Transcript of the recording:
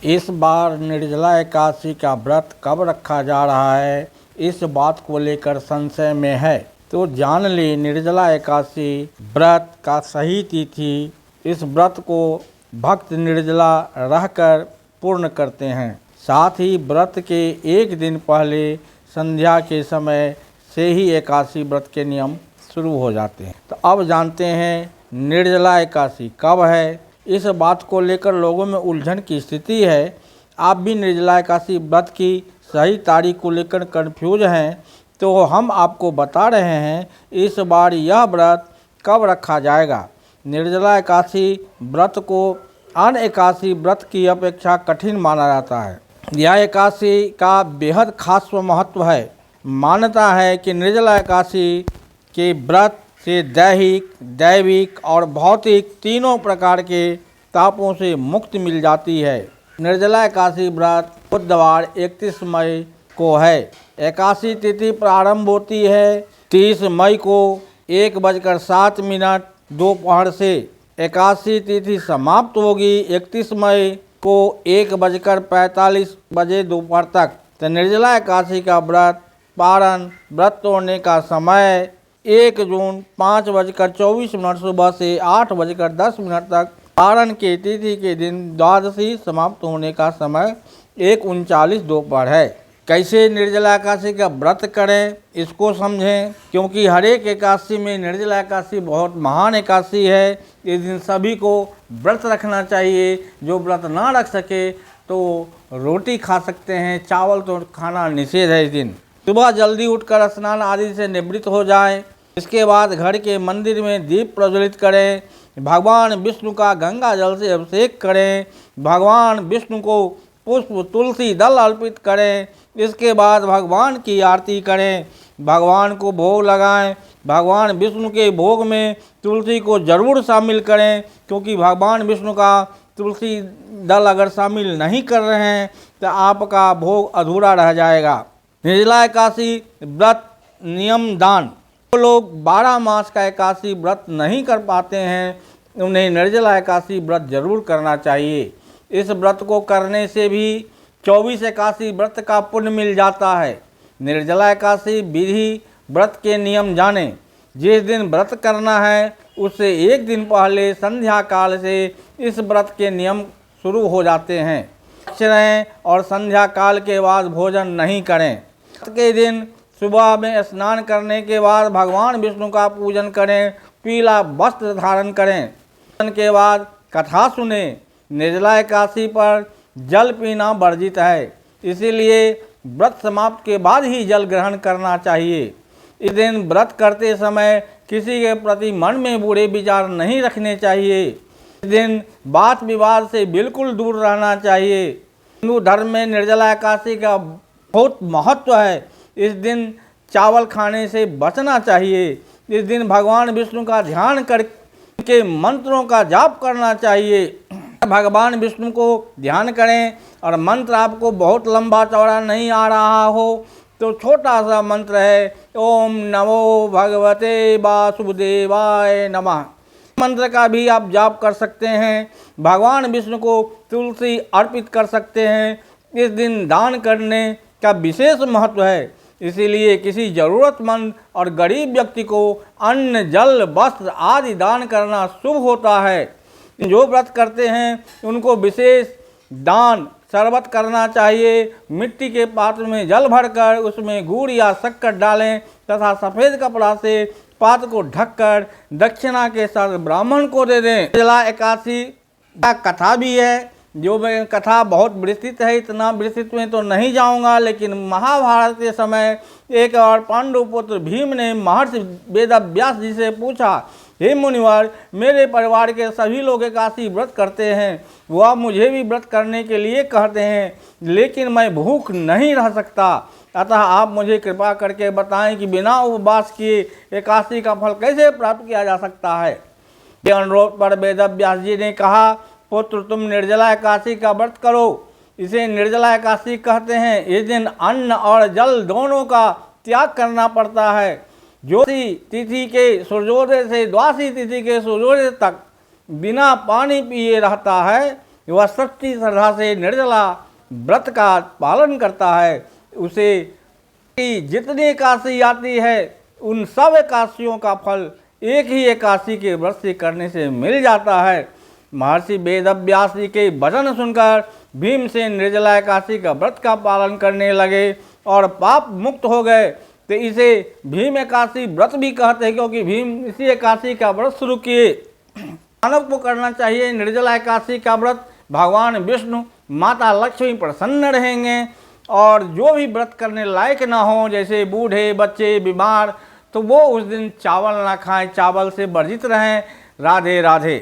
इस बार निर्जला एकादशी का व्रत कब रखा जा रहा है, इस बात को लेकर संशय में है। तो जान ले निर्जला एकादशी व्रत का सही तिथि। इस व्रत को भक्त निर्जला रहकर पूर्ण करते हैं। साथ ही व्रत के एक दिन पहले संध्या के समय से ही एकादशी व्रत के नियम शुरू हो जाते हैं। तो अब जानते हैं निर्जला एकादशी कब है। इस बात को लेकर लोगों में उलझन की स्थिति है। आप भी निर्जला एकादशी व्रत की सही तारीख को लेकर कन्फ्यूज हैं, तो हम आपको बता रहे हैं इस बार यह व्रत कब रखा जाएगा। निर्जला एकादशी व्रत को अन्य एकादशी व्रत की अपेक्षा कठिन माना जाता है। यह एकादशी का बेहद खास महत्व है। मान्यता है कि निर्जला एकादशी के व्रत से दैहिक, दैविक और भौतिक तीनों प्रकार के तापों से मुक्ति मिल जाती है। निर्जला एकादशी व्रत बुधवार 31 मई को है। एकादशी तिथि प्रारंभ होती है 30 मई को 1:07 दोपहर से। एकादशी तिथि समाप्त होगी 31 मई को 1:45 दोपहर तक। तो निर्जला एकादशी का व्रत पारण व्रत तोड़ने का समय 1 जून 5:24 सुबह से 8:10 तक। पारण के तिथि के दिन द्वादशी समाप्त होने का समय 1:39 दोपहर है। कैसे निर्जला एकादशी का व्रत करें इसको समझें, क्योंकि हर एक एकादशी में निर्जला एकादशी बहुत महान एकादशी है। इस दिन सभी को व्रत रखना चाहिए। जो व्रत ना रख सके तो रोटी खा सकते हैं, चावल तो खाना निषेध है। इस दिन सुबह जल्दी उठकर स्नान आदि से निवृत्त हो जाएं। इसके बाद घर के मंदिर में दीप प्रज्वलित करें। भगवान विष्णु का गंगा जल से अभिषेक करें। भगवान विष्णु को पुष्प तुलसी दल अर्पित करें। इसके बाद भगवान की आरती करें, भगवान को भोग लगाएं। भगवान विष्णु के भोग में तुलसी को जरूर शामिल करें, क्योंकि भगवान विष्णु का तुलसी दल अगर शामिल नहीं कर रहे हैं तो आपका भोग अधूरा रह जाएगा। निर्जला एकादशी व्रत नियम दान। जो लोग 12 मास का एकादशी व्रत नहीं कर पाते हैं, उन्हें निर्जला एकादशी व्रत जरूर करना चाहिए। इस व्रत को करने से भी 24 एकादशी व्रत का पुण्य मिल जाता है। निर्जला एकादशी विधि व्रत के नियम जानें। जिस दिन व्रत करना है उससे एक दिन पहले संध्या काल से इस व्रत के नियम शुरू हो जाते हैं। रहें और संध्या काल के बाद भोजन नहीं करें। व्रत के दिन सुबह में स्नान करने के बाद भगवान विष्णु का पूजन करें, पीला वस्त्र धारण करें। पूजन के बाद कथा सुने। निर्जला एकादशी पर जल पीना वर्जित है, इसीलिए व्रत समाप्त के बाद ही जल ग्रहण करना चाहिए। इस दिन व्रत करते समय किसी के प्रति मन में बुरे विचार नहीं रखने चाहिए। इस दिन बात विवाद से बिल्कुल दूर रहना चाहिए। हिंदू धर्म में निर्जला एकादशी का बहुत महत्व है। इस दिन चावल खाने से बचना चाहिए। इस दिन भगवान विष्णु का ध्यान करके मंत्रों का जाप करना चाहिए। भगवान विष्णु को ध्यान करें और मंत्र आपको बहुत लंबा चौड़ा नहीं आ रहा हो तो छोटा सा मंत्र है, ओम नमो भगवते वासुदेवाय नमः। मंत्र का भी आप जाप कर सकते हैं। भगवान विष्णु को तुलसी अर्पित कर सकते हैं। इस दिन दान करने का विशेष महत्व है, इसीलिए किसी ज़रूरतमंद और गरीब व्यक्ति को अन्न, जल, वस्त्र आदि दान करना शुभ होता है। जो व्रत करते हैं उनको विशेष दान शरबत करना चाहिए। मिट्टी के पात्र में जल भरकर उसमें गुड़ या शक्कर डालें तथा सफ़ेद कपड़ा से पात्र को ढककर दक्षिणा के साथ ब्राह्मण को दे दें। निर्जला एकादशी का कथा भी है, जो कथा बहुत विस्तृत है। इतना विस्तृत में तो नहीं जाऊंगा, लेकिन महाभारत के समय एक और पांडु पुत्र भीम ने महर्षि वेदव्यास जी से पूछा, हे मुनिवर, मेरे परिवार के सभी लोग एकादशी व्रत करते हैं, वह मुझे भी व्रत करने के लिए कहते हैं, लेकिन मैं भूख नहीं रह सकता। अतः आप मुझे कृपा करके बताएं कि बिना उपवास किए एकादशी का फल कैसे प्राप्त किया जा सकता है। के अनुरोध पर वेदव्यास जी ने कहा, पुत्र, तुम निर्जला एकादशी का व्रत करो। इसे निर्जला एकादशी कहते हैं। इस दिन अन्न और जल दोनों का त्याग करना पड़ता है। ज्योति तिथि के सूर्योदय से द्वादशी तिथि के सूर्योदय तक बिना पानी पिए रहता है। वह सच्ची श्रद्धा से निर्जला व्रत का पालन करता है, उसे जितनी एकादशी आती है उन सब एकादशियों का फल एक ही एकादशी के व्रत से करने से मिल जाता है। महर्षि वेदव्यास जी के वचन सुनकर भीमसेन निर्जला एकादशी का व्रत का पालन करने लगे और पाप मुक्त हो गए। तो इसे भीम एकादशी व्रत भी कहते हैं, क्योंकि भीम इसी एकादशी का व्रत शुरू किए। मानव को करना चाहिए निर्जला एकादशी का व्रत। भगवान विष्णु, माता लक्ष्मी प्रसन्न रहेंगे। और जो भी व्रत करने लायक ना हो, जैसे बूढ़े, बच्चे, बीमार, तो वो उस दिन चावल ना खाएं, चावल से वर्जित रहें। राधे राधे।